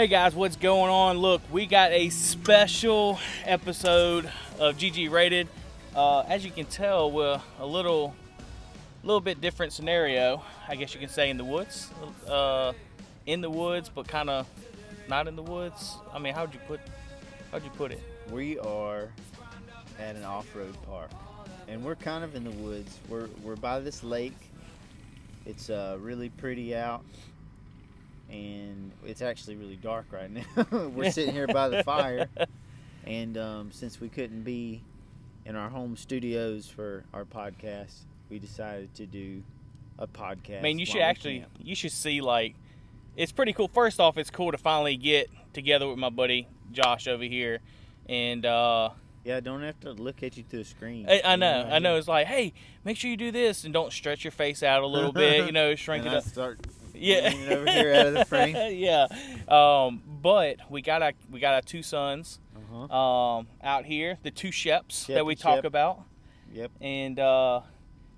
Hey guys, what's going on? Look, we got a special episode of GG Rated. As you can tell, we're a little bit different scenario, I guess you can say, in the woods. In the woods, but kind of not in the woods. I mean, how'd you put it? We are at an off-road park, and we're kind of in the woods. We're by this lake. It's really pretty out, and it's actually really dark right now. We're sitting here by the fire, and since we couldn't be in our home studios for our podcast, we decided to do a podcast. Man, you should see, like, it's pretty cool. First off, it's cool to finally get together with my buddy Josh over here, and yeah, I don't have to look at you through the screen. I know. It's like, hey, make sure you do this, and don't stretch your face out a little bit. Shrink it up. Start Yeah, over here out of the frame. Yeah, but we got our two sons out here, the two Sheps that we talk about. Yep. And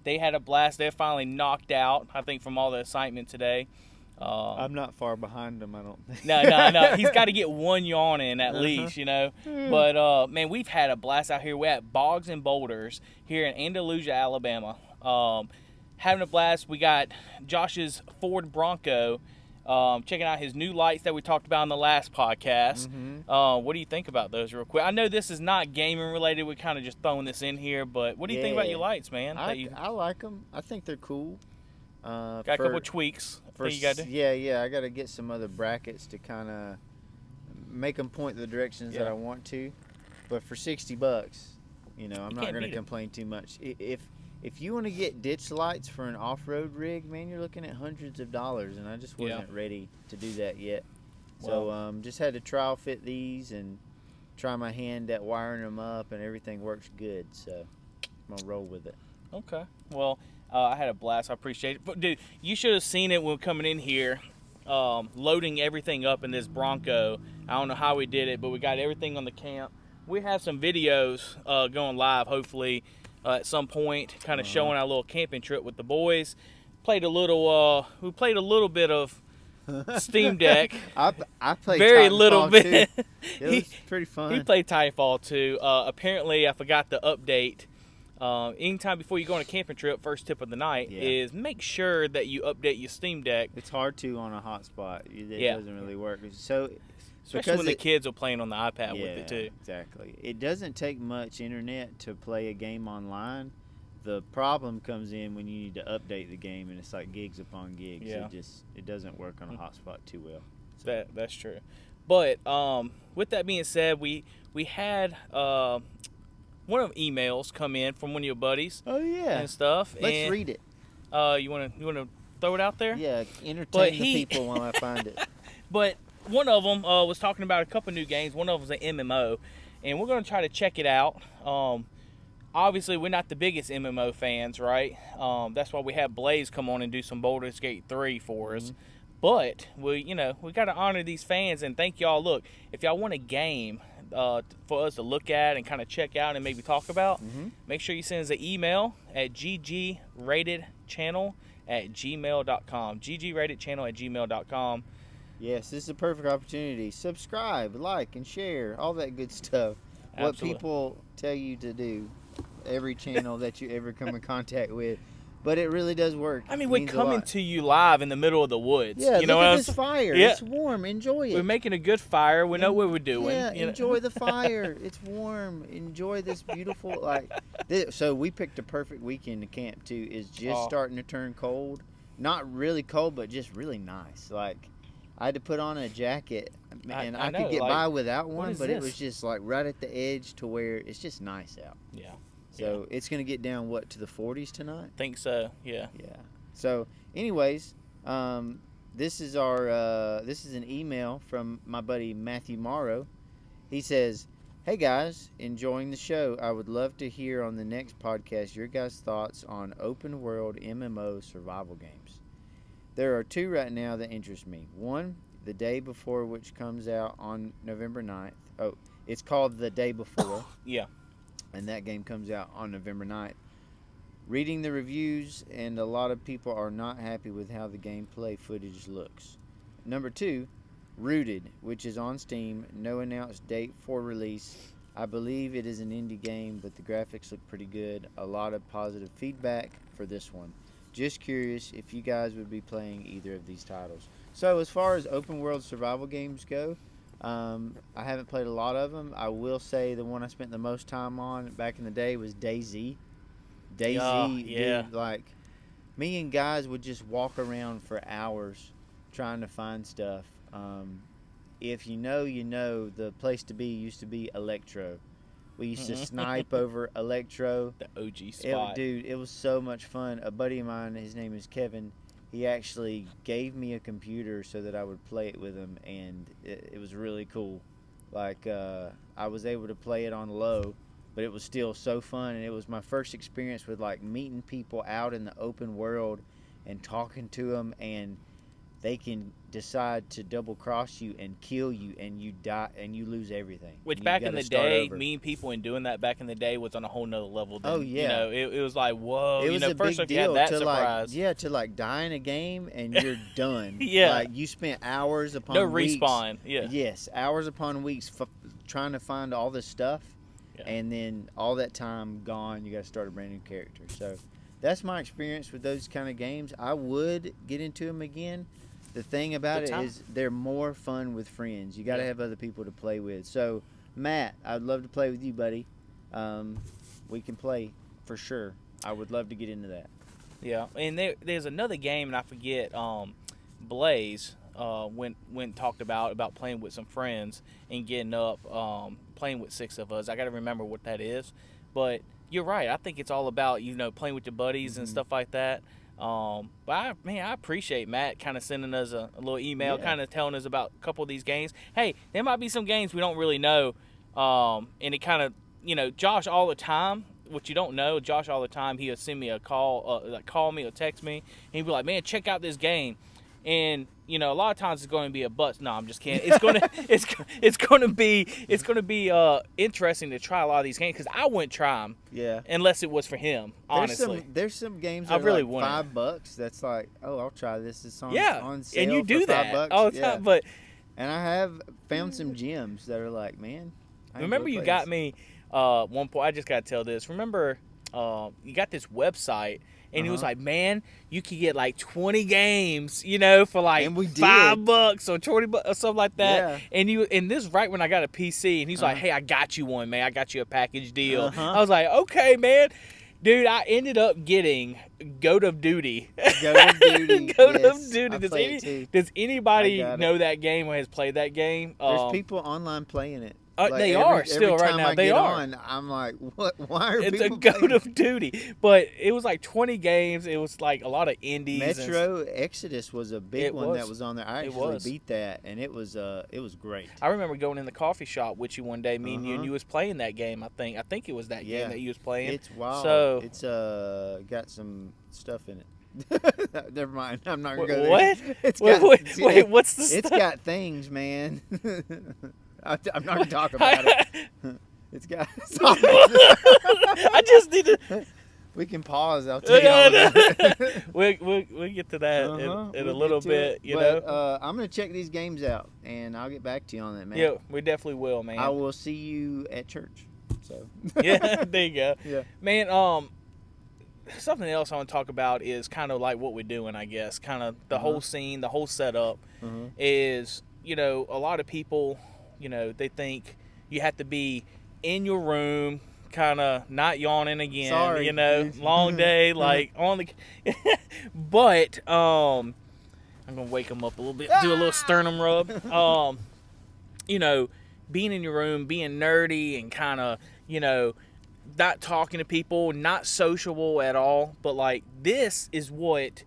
they had a blast. They're finally knocked out, I think, from all the excitement today. I'm not far behind them, I don't think. No. He's got to get one yawn in at least, But, man, we've had a blast out here. We're at Bogs and Boulders here in Andalusia, Alabama. Having a blast. We got Josh's Ford Bronco, checking out his new lights that we talked about in the last podcast. What do you think about those real quick? I know this is not gaming related. We're kind of just throwing this in here, but what do you think about your lights, man? I like them. I think they're cool. Got a couple of tweaks. You got to. Yeah. I got to get some other brackets to kind of make them point the directions that I want to. But for $60, I'm not going to complain too much. If you want to get ditch lights for an off-road rig, man, you're looking at hundreds of dollars, and I just wasn't ready to do that yet. So just had to trial fit these and try my hand at wiring them up, and everything works good. So I'm gonna roll with it. Okay. Well, I had a blast. I appreciate it. But dude, you should have seen it when coming in here, loading everything up in this Bronco. I don't know how we did it, but we got everything on the camp. We have some videos going live, hopefully, at some point, kind of showing our little camping trip with the boys. We played a little bit of Steam Deck. I played very Titanfall little bit. Too. It was pretty fun. He played Titanfall too. Apparently, I forgot to update. Anytime before you go on a camping trip, first tip of the night is make sure that you update your Steam Deck. It's hard to on a hotspot. It doesn't really work. So especially when the kids are playing on the iPad with it too. Exactly. It doesn't take much internet to play a game online. The problem comes in when you need to update the game, and it's like gigs upon gigs. Yeah. It doesn't work on a hotspot too well. So. That's true. But with that being said, we had one of emails come in from one of your buddies. Oh yeah. And stuff. Let's read it. You wanna throw it out there? Yeah, entertain the people while I find it. But one of them was talking about a couple new games. One of them was an MMO, and we're going to try to check it out. Obviously, we're not the biggest MMO fans, right? That's why we had Blaze come on and do some Baldur's Gate 3 for us. But we got to honor these fans and thank y'all. Look, if y'all want a game for us to look at and kind of check out and maybe talk about, make sure you send us an email at ggratedchannel@gmail.com. ggratedchannel@gmail.com. Yes, this is a perfect opportunity. Subscribe, like, and share, all that good stuff. Absolutely. What people tell you to do, every channel that you ever come in contact with. But it really does work. I mean, we're coming to you live in the middle of the woods. Yeah, you know look what at this fire. Yeah. It's warm. Enjoy it. We're making a good fire. We know what we're doing. Yeah, enjoy the fire. It's warm. Enjoy this beautiful, So we picked a perfect weekend to camp, too. It's just starting to turn cold. Not really cold, but just really nice. Like, I had to put on a jacket, and I could get by without one, but it was just, right at the edge to where it's just nice out. Yeah. So it's going to get down, to the 40s tonight? Think so, yeah. Yeah. So, anyways, this is an email from my buddy Matthew Morrow. He says, "Hey guys, enjoying the show. I would love to hear on the next podcast your guys' thoughts on open world MMO survival games. There are two right now that interest me. One, The Day Before, which comes out on November 9th. Oh, it's called The Day Before. Yeah. And that game comes out on November 9th. Reading the reviews, and a lot of people are not happy with how the gameplay footage looks. Number two, Rooted, which is on Steam. No announced date for release. I believe it is an indie game, but the graphics look pretty good. A lot of positive feedback for this one. Just curious if you guys would be playing either of these titles. So as far as open world survival games go, I haven't played a lot of them. I will say the one I spent the most time on back in the day was DayZ. DayZ, yeah. dude, like, me and guys would just walk around for hours trying to find stuff. If you know, you know, the place to be used to be Electro. We used to snipe over Electro. The OG spot. Dude, it was so much fun. A buddy of mine, his name is Kevin, he actually gave me a computer so that I would play it with him, and it was really cool. Like, I was able to play it on low, but it was still so fun, and it was my first experience with, like, meeting people out in the open world and talking to them, and they can decide to double cross you and kill you, and you die and you lose everything. Which back in the day, meeting people and doing that back in the day was on a whole nother level. Than, it was like, whoa. It was a first big deal that to surprise. to like die in a game and you're done. Like, you spent hours upon weeks. No respawn. Yeah. Yes, hours upon weeks trying to find all this stuff, and then all that time gone. You got to start a brand new character. So that's my experience with those kind of games. I would get into them again. The thing about it is they're more fun with friends. You got to have other people to play with. So, Matt, I'd love to play with you, buddy. We can play for sure. I would love to get into that. Yeah, and there's another game, and I forget. Blaze went talked about playing with some friends and getting up, playing with 6 of us. I got to remember what that is, but you're right. I think it's all about playing with your buddies and stuff like that. But I appreciate Matt kind of sending us a little email, kind of telling us about a couple of these games. Hey, there might be some games we don't really know, and it kind of, Josh all the time, what you don't know, Josh all the time, he'll send me a call, call me or text me, and he'll be like, man, check out this game. And a lot of times it's going to be a bust. No, I'm just kidding. It's going to it's going to be interesting to try a lot of these games, because I wouldn't try them. Yeah. Unless it was for him. Honestly, there's some games that I really like $5. That's like, oh, I'll try this. It's on sale. And you do for that $5. all the time. But and I have found some gems that are like, man. Remember, you got me one point. I just got to tell this. Remember, you got this website. And he was like, man, you could get like 20 games, for like $5 or 20 bucks or something like that. Yeah. And this right when I got a PC, and he's like, hey, I got you one, man. I got you a package deal. I was like, okay, man. Dude, I ended up getting Goat of Duty. Goat of Duty. Goat of Duty. Does anybody know that game or has played that game? There's people online playing it. They are still right now. They are. I'm like, what? Why are it's people? It's a Goat of Duty, but it was like 20 games. It was like a lot of indies. Metro Exodus was a big one that was on there. I actually beat that, and it was great. I remember going in the coffee shop with you one day, me and you, and you was playing that game. I think it was that game that you was playing. It's wild. So it's got some stuff in it. Never mind. I'm not gonna go there. What? Wait, what's the stuff? It's got things, man. I'm not going to talk about it. It's got... I just need to... We can pause. I'll tell you all about it. We'll get to that in a little bit, I'm going to check these games out, and I'll get back to you on that, man. Yeah, we definitely will, man. I will see you at church. So. Yeah, there you go. Yeah. Man, something else I want to talk about is kind of like what we're doing, I guess. Kind of the whole scene, the whole setup is, a lot of people... they think you have to be in your room, kind of not yawning again. Sorry. Long day, like on the. But I'm gonna wake them up a little bit, do a little sternum rub. Being in your room, being nerdy, and kind of, not talking to people, not sociable at all. But like this is what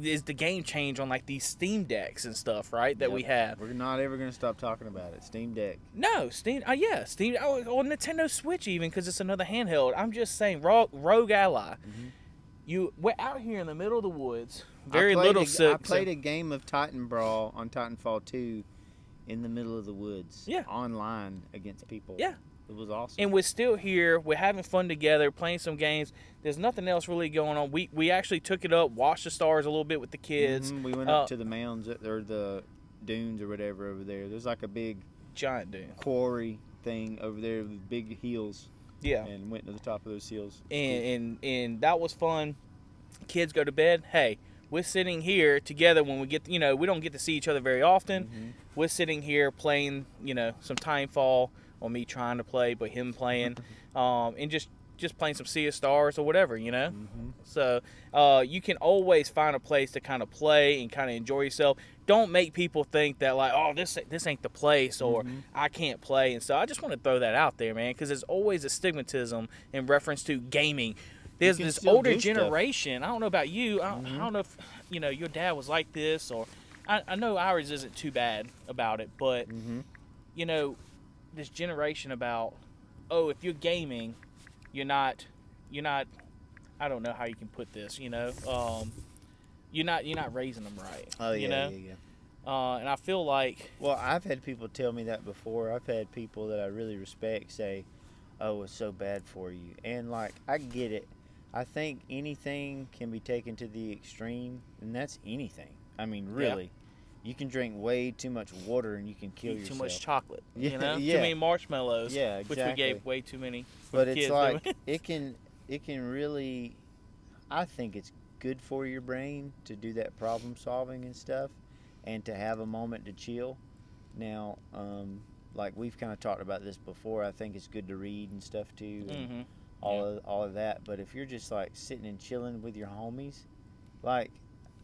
is the game change on like these Steam Decks and stuff, right? That we have. We're not ever gonna stop talking about it. Steam Deck. No, Steam. Steam. Or Nintendo Switch even, because it's another handheld. I'm just saying, Rogue Ally. We're out here in the middle of the woods. I played a game of Titan Brawl on Titanfall 2 in the middle of the woods. Yeah. Online against people. Yeah. It was awesome. And we're still here. We're having fun together, playing some games. There's nothing else really going on. We actually took it up, watched the stars a little bit with the kids. We went up to the mounds, or the dunes or whatever over there. There's like a big giant dune quarry thing over there with big hills. Yeah. And went to the top of those hills. And that was fun. Kids go to bed. Hey, we're sitting here together when we get, we don't get to see each other very often. Mm-hmm. We're sitting here playing, some Timefall, or me trying to play, but him playing, and just playing some Sea of Stars or whatever, Mm-hmm. So you can always find a place to kind of play and kind of enjoy yourself. Don't make people think that like, oh, this ain't the place, or Mm-hmm. I can't play. And so I just want to throw that out there, man, because there's always a stigmatism in reference to gaming. There's this older generation. I don't know about you. I don't know if your dad was like this, or I know ours isn't too bad about it, but this generation about, oh, if you're gaming, you're not. I don't know how you can put this. You're not raising them right. Oh yeah, and I feel like, well, I've had people tell me that before. I've had people that I really respect say, "Oh, it's so bad for you," and like I get it. I think anything can be taken to the extreme, and that's anything. I mean, really. Yeah. You can drink way too much water and you can kill yourself. Too much chocolate, Yeah. Too many marshmallows, yeah, exactly. Which we gave way too many. But it's like it can really. I think it's good for your brain to do that problem solving and stuff, and to have a moment to chill. Now, like we've kind of talked about this before, I think it's good to read and stuff too, and all of that. But if you're just like sitting and chilling with your homies, like.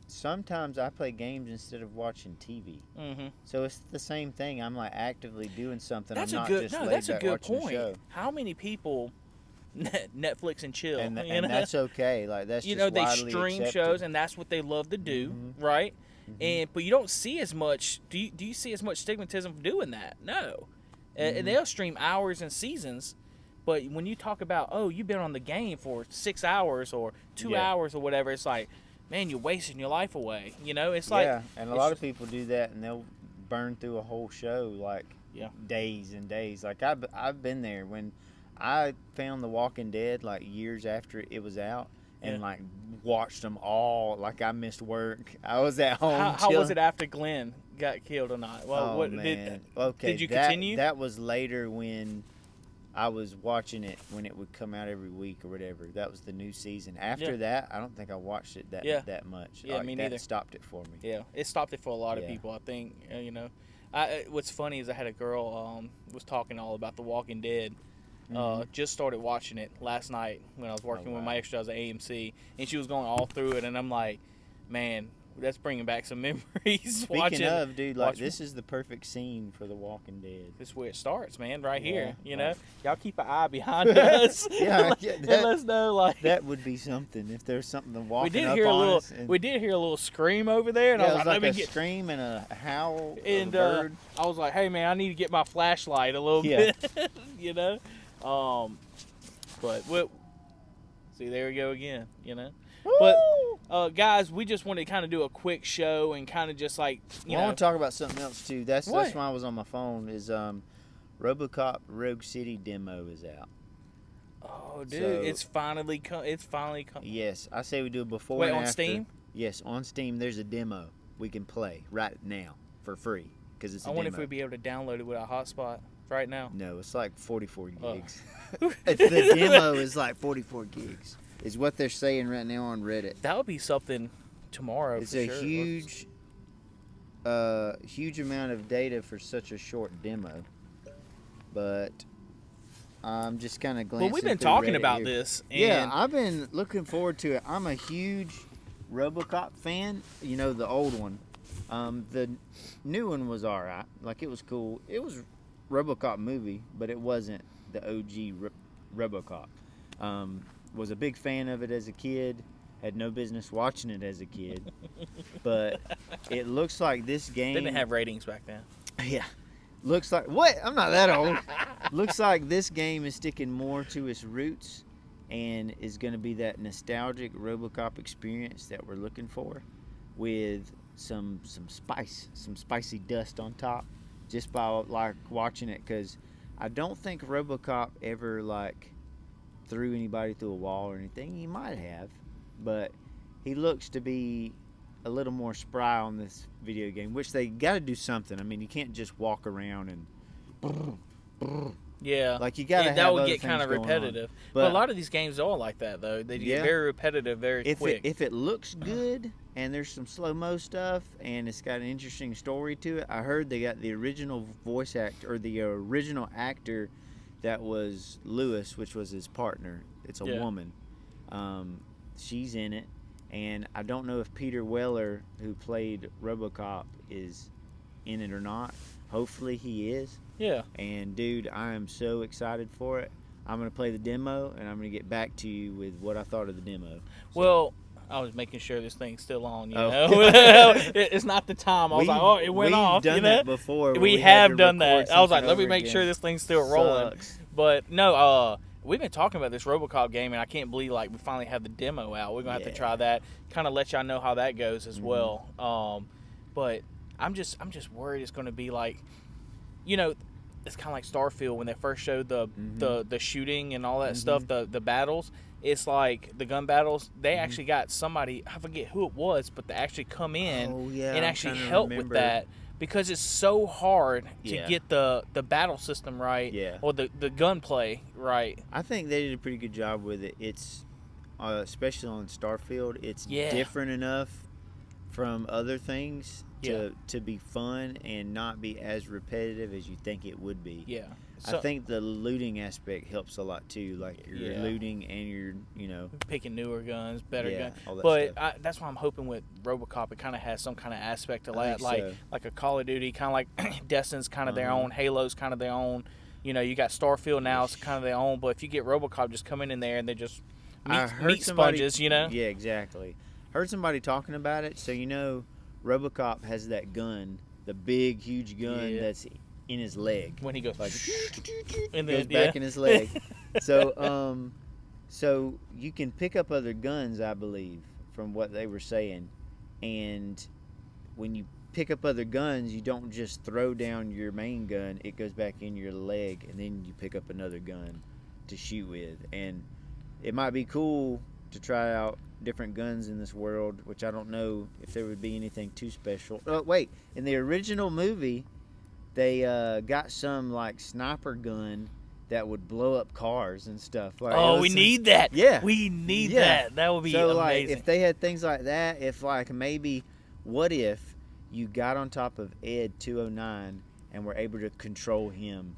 Sometimes I play games instead of watching TV. Mm-hmm. So it's the same thing. I'm like actively doing something. That's I'm not a good, just no, laid that's back a good watching point. A show. How many people Netflix and chill? And that's okay. Like that's just they widely stream accepted. shows, and that's what they love to do, right? Mm-hmm. But you don't see as much. Do you see as much stigmatism for doing that? No. And they'll stream hours and seasons. But when you talk about, oh, you've been on the game for 6 hours or 2 hours or whatever, it's like, man, you're wasting your life away. It's like... Yeah, and a lot of people do that, and they'll burn through a whole show, like, days and days. Like, I've been there. When I found The Walking Dead, like, years after it was out, and, like, watched them all. Like, I missed work. I was at home How was it after Glenn got killed or not? Well, man. Did you continue? That was later when... I was watching it when it would come out every week or whatever. That was the new season. After that, I don't think I watched it that much. Yeah, me neither. That stopped it for me. Yeah, it stopped it for a lot of people, I think. What's funny is I had a girl was talking all about The Walking Dead. Just started watching it last night when I was working with my extras at AMC, and she was going all through it, and I'm like, man, that's bringing back some memories. Speaking of, dude, like this is the perfect scene for The Walking Dead. This is where it starts, man, right here. Y'all keep an eye behind us. and let us know, like that would be something if there's something walking we did hear a little scream over there, and I was like, let me get scream and a howl and of a bird. I was like, hey man, I need to get my flashlight a little bit, But see, there we go again, But guys, we just wanted to kind of do a quick show and kind of just like I want to talk about something else too. That's why I was on my phone. Is RoboCop Rogue City demo is out. Oh, dude, so, it's finally come. Yes, I say we do it before. Wait, and on after. Steam? Yes, on Steam. There's a demo we can play right now for free because it's. I wonder if we'd be able to download it with a hotspot right now. No, it's like 44 gigs. The demo is like 44 gigs. Is what they're saying right now on Reddit. That would be something tomorrow. It's a huge amount of data for such a short demo. But I'm just kind of glancing. Well, we've been talking Reddit about here. this. And yeah, I've been looking forward to it. I'm a huge RoboCop fan. The old one. The new one was all right. Like, it was cool. It was RoboCop movie, but it wasn't the OG RoboCop. Was a big fan of it as a kid. Had no business watching it as a kid. But it looks like this game... Didn't have ratings back then. Yeah. Looks like... What? I'm not that old. Looks like this game is sticking more to its roots and is going to be that nostalgic RoboCop experience that we're looking for, with some spice, some spicy dust on top, just by like watching it. Because I don't think RoboCop ever like threw anybody through a wall or anything. He might have, but he looks to be a little more spry on this video game, which they got to do something. I mean, you can't just walk around and yeah, like you got to have that would other get kind of things going repetitive. on. But a lot of these games are like that though. They get very repetitive, very quick. If it looks good and there's some slow-mo stuff and it's got an interesting story to it, I heard they got the original voice actor or the original actor that was Lewis, which was his partner. It's a woman. She's in it, and I don't know if Peter Weller, who played RoboCop, is in it or not. Hopefully he is. Yeah. And dude, I am so excited for it. I'm gonna play the demo, and I'm gonna get back to you with what I thought of the demo. So. Well, I was making sure this thing's still on. You know, it's not the time. I was like, oh, it went off. We've done that before. We have done that. I was like, let me make sure this thing's still rolling. But no, we've been talking about this RoboCop game, and I can't believe like we finally have the demo out. We're gonna have to try that. Kind of let y'all know how that goes as well. But I'm just worried it's gonna be like, you know, it's kind of like Starfield when they first showed the shooting and all that stuff, the battles. It's like the gun battles. They actually got somebody, I forget who it was, but they actually come in and actually help with that. Because it's so hard to get the battle system right or the gunplay right. I think they did a pretty good job with it. It's especially on Starfield, it's different enough from other things to be fun and not be as repetitive as you think it would be. Yeah. So, I think the looting aspect helps a lot too. Like you're looting and you're picking newer guns, better guns. All that but that's why I'm hoping with RoboCop it kind of has some kind of aspect to that, like a Call of Duty, kind of like Destin's kind of their own, Halo's kind of their own. You know, you got Starfield now, it's kind of their own. But if you get RoboCop just coming in there and they just meat sponges, you know. Yeah, exactly. Heard somebody talking about it, so you know, RoboCop has that gun, the big, huge gun that's in his leg when he goes like and then, goes back in his leg. So so you can pick up other guns, I believe, from what they were saying, and when you pick up other guns, you don't just throw down your main gun, it goes back in your leg, and then you pick up another gun to shoot with. And it might be cool to try out different guns in this world, which I don't know if there would be anything too special. Oh wait, in the original movie they got some like sniper gun that would blow up cars and stuff. Like, we need that. Yeah, we need that. That would be so amazing. Like if they had things like that, if like maybe, what if you got on top of Ed 209 and were able to control him,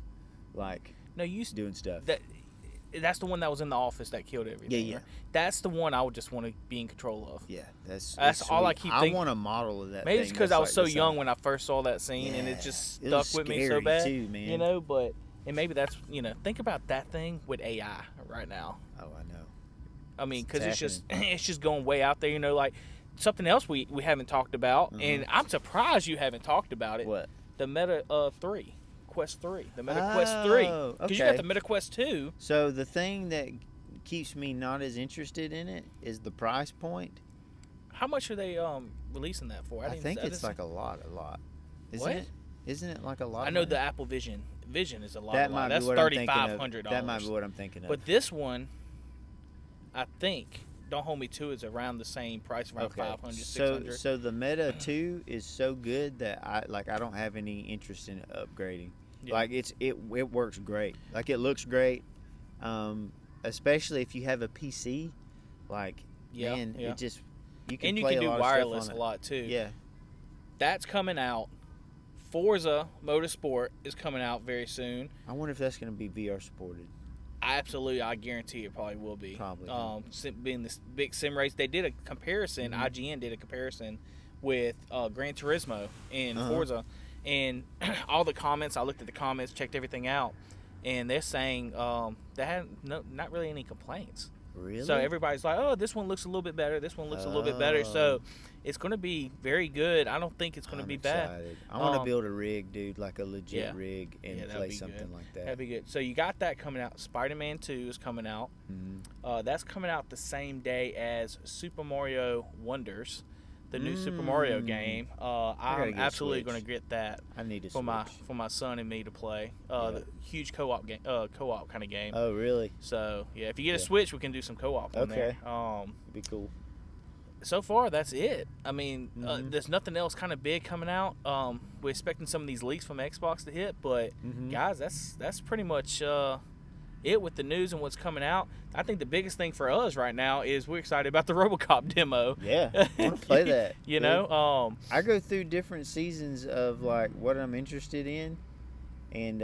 like doing stuff. That's the one that was in the office that killed everything. Yeah. Right? That's the one I would just want to be in control of. Yeah, that's all I keep thinking. I want a model of that. Maybe it's because I was so young when I first saw that scene, and it just stuck with me so bad. Too, man. You know, but and maybe that's think about that thing with AI right now. Oh, I know. I mean, because it's just going way out there. You know, like something else we haven't talked about, and I'm surprised you haven't talked about it. What? The Meta 3. Quest 3, the Meta Quest 3, because you got the Meta Quest 2. So the thing that keeps me not as interested in it is the price point. How much are they releasing that for? I think it's like a lot. Isn't it? Isn't it like a lot? I know the Apple Vision is a lot. That might be That's what $3,500. That might be what I'm thinking of. But this one, I think, don't hold me to, is around the same price, around $500, $600. So the Meta 2 is so good that I don't have any interest in upgrading. Yeah. Like it works great. Like it looks great, especially if you have a PC. Like it just you can play do a lot wireless of stuff on a lot too. Yeah, that's coming out. Forza Motorsport is coming out very soon. I wonder if that's going to be VR supported. I guarantee it probably will be. Probably. Being this big sim race, they did a comparison. IGN did a comparison with Gran Turismo and Forza. And all the comments, I looked at the comments, checked everything out, and they're saying they had not really any complaints. Really? So everybody's like, oh, this one looks a little bit better. This one looks a little bit better. So it's going to be very good. I don't think it's going to be bad. I want to build a rig, dude, like a legit rig, and play something like that. That'd be good. So you got that coming out. Spider-Man 2 is coming out. That's coming out the same day as Super Mario Wonders. The new Super Mario game. I'm absolutely going to get that. I need to for my son and me to play. The huge co-op game, co-op kind of game. Oh, really? So yeah, if you get a Switch, we can do some co-op on there. It'd be cool. so far that's it. I mean, there's nothing else kind of big coming out. We're expecting some of these leaks from Xbox to hit, but guys, that's pretty much it with the news and what's coming out. I think the biggest thing for us right now is we're excited about the RoboCop demo. Yeah, I want to play that. You know, I go through different seasons of like what I'm interested in, and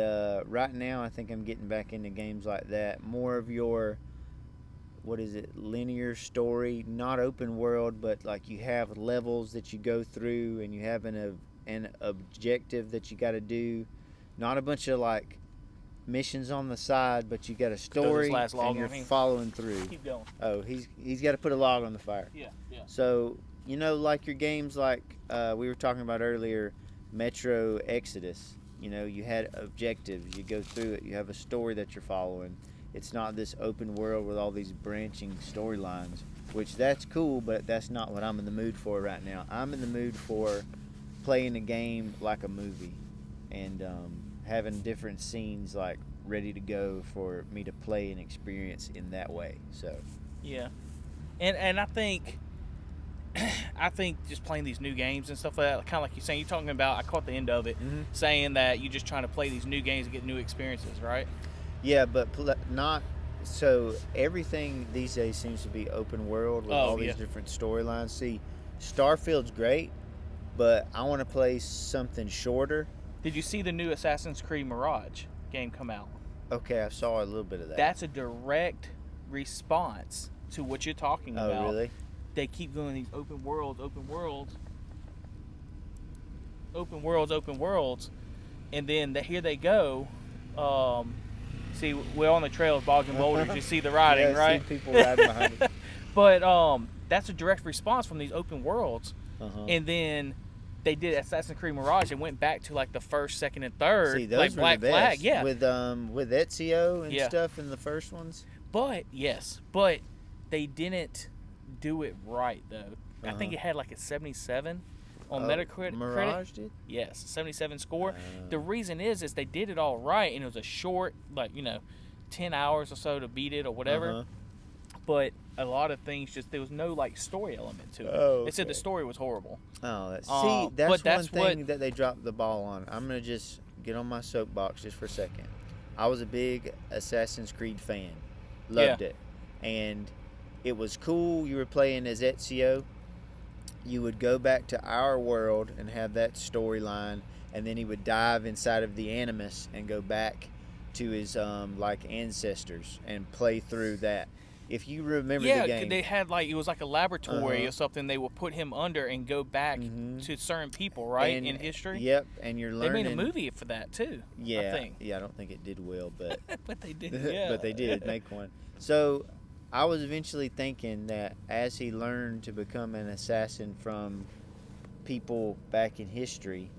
right now I think I'm getting back into games like that. More of your, what is it, linear story, not open world, but like you have levels that you go through and you have an objective that you got to do. Not a bunch of like missions on the side, but you got a story and you're following through. Keep going. Oh, he's got to put a log on the fire. Yeah. So, you know, like your games like we were talking about earlier, Metro Exodus, you know, you had objectives, you go through it, you have a story that you're following. It's not this open world with all these branching storylines, which that's cool, but that's not what I'm in the mood for right now. I'm in the mood for playing a game like a movie and having different scenes like ready to go for me to play and experience in that way. So yeah, and I think just playing these new games and stuff like that, kind of like you're saying, you're talking about, I caught the end of it, saying that you're just trying to play these new games and get new experiences, right? Yeah, but not so everything these days seems to be open world with all these different storylines. See, Starfield's great, but I want to play something shorter. Did you see the new Assassin's Creed Mirage game come out? Okay, I saw a little bit of that. That's a direct response to what you're talking about. Oh, really? They keep doing these open worlds, and then here they go. See, we're on the trail of bogs and boulders. You see the riding, right? See people riding behind it. But that's a direct response from these open worlds, and then they did Assassin's Creed Mirage and went back to like the first, second, and third, see, those like were Black the best. Flag, yeah, with Ezio and stuff in the first ones. But they didn't do it right though. I think it had like a 77 on Metacritic. Mirage did? Yes, 77 score. The reason is they did it all right, and it was a short, like 10 hours or so to beat it or whatever. But a lot of things there was no like story element to it. Okay. They said the story was horrible. Oh, that's one thing that they dropped the ball on. I'm gonna just get on my soapbox just for a second. I was a big Assassin's Creed fan, loved it, and it was cool. You were playing as Ezio. You would go back to our world and have that storyline, and then he would dive inside of the Animus and go back to his like ancestors and play through that. If you remember the game, they had like it was like a laboratory or something. They would put him under and go back to certain people, right, in history. Yep, and you're learning. They made a movie for that too. Yeah, I think. Yeah, I don't think it did well, but but they did. Yeah, but they did make one. So I was eventually thinking that as he learned to become an assassin from people back in history,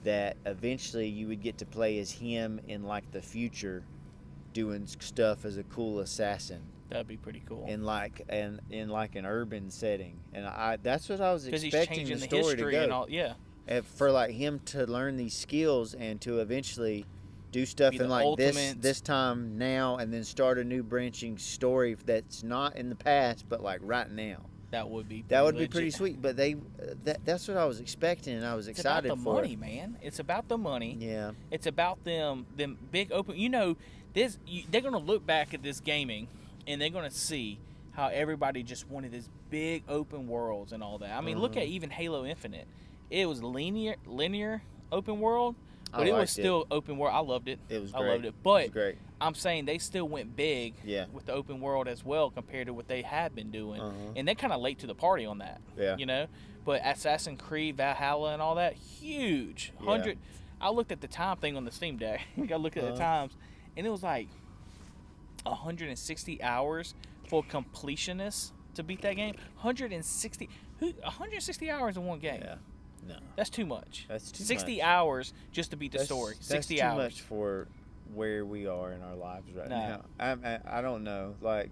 that eventually you would get to play as him in like the future, doing stuff as a cool assassin. That'd be pretty cool. In like an urban setting, and that's what I was expecting he's the story to go. And all, for like him to learn these skills and to eventually do stuff in like this time now, and then start a new branching story that's not in the past but like right now. That would be pretty sweet. But that's what I was expecting, and I was excited for. It's about the money, man. It's about the money. Yeah. It's about them big open. They're gonna look back at this gaming, and they're gonna see how everybody just wanted this big open worlds and all that. I mean, look at even Halo Infinite. It was linear open world, but it was still open world. I loved it. It was great. I loved it. But it was great. I'm saying they still went big with the open world as well compared to what they had been doing. And they're kind of late to the party on that. Yeah. But Assassin's Creed, Valhalla, and all that, huge. 100. I looked at the time thing on the Steam Deck. I looked at the times, and it was like 160 hours for completionists to beat that game. 160 hours in one game. Yeah. No. That's too much. That's too 60 hours just to beat the story. 60 hours. That's too much for where we are in our lives right now. I don't know. Like,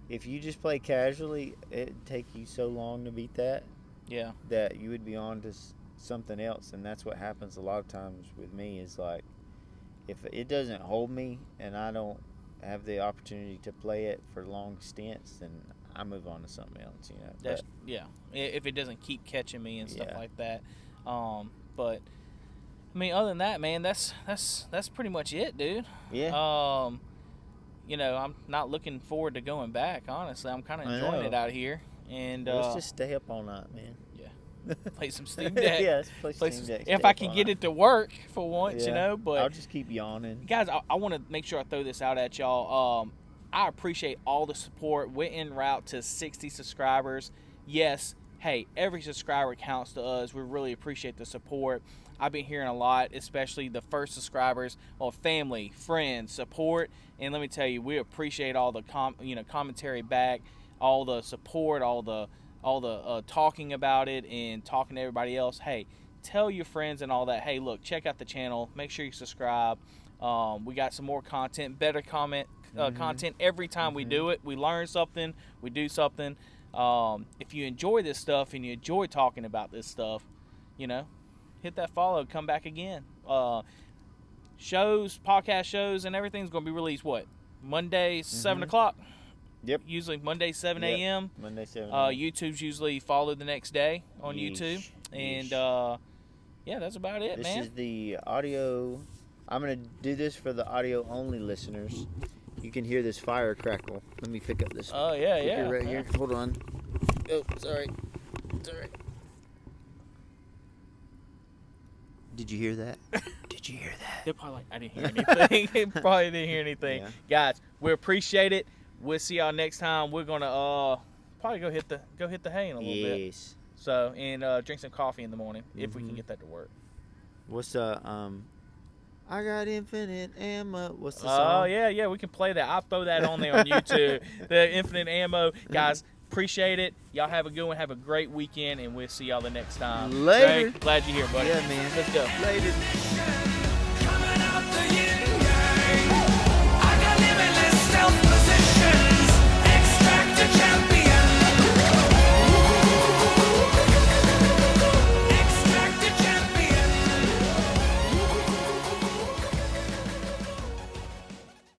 if you just play casually, it'd take you so long to beat that. Yeah. That you would be on to something else, and that's what happens a lot of times with me. Is like, if it doesn't hold me and I don't have the opportunity to play it for long stints, then I move on to something else, you know. That's, yeah, if it doesn't keep catching me and stuff like that. But I mean, other than that, man, that's pretty much it, dude. Yeah. You know, I'm not looking forward to going back. Honestly, I'm kind of enjoying it out here. And let's just stay up all night, man. Yeah, play some Steam Deck. Yeah, let's play Steam Deck. If I can get it to work for once, you know. But I'll just keep yawning. Guys, I want to make sure I throw this out at y'all. I appreciate all the support. We're en route to 60 subscribers. Yes, hey, every subscriber counts to us. We really appreciate the support. I've been hearing a lot, especially the first subscribers, or family, friends, support. And let me tell you, we appreciate all the commentary back, all the support, all the talking about it and talking to everybody else. Hey, tell your friends and all that. Hey, look, check out the channel. Make sure you subscribe. We got some more content, better content every time we do it. We learn something. We do something. If you enjoy this stuff and you enjoy talking about this stuff, you know, hit that follow. Come back again. Podcast shows, and everything's going to be released, what? Monday, 7 o'clock? Yep. Usually Monday, 7 a.m. Monday, 7 YouTube's usually follow the next day on YouTube. And, yeah, that's about it, man. This is the audio. I'm going to do this for the audio-only listeners. You can hear this fire crackle. Let me pick up this. Oh, yeah. Right here. Hold on. Oh, sorry. It's all right. Did you hear that? Did you hear that? They're probably like, I didn't hear anything. Probably didn't hear anything. Yeah. Guys, we appreciate it. We'll see y'all next time. We're gonna probably go hit the hay in a little bit. So, and drink some coffee in the morning if we can get that to work. What's I got infinite ammo. What's the song? Oh yeah, we can play that. I'll throw that on there on YouTube. The infinite ammo, guys. Appreciate it. Y'all have a good one. Have a great weekend, and we'll see y'all the next time. Later. Ray, glad you're here, buddy. Yeah, man. Let's go. Later.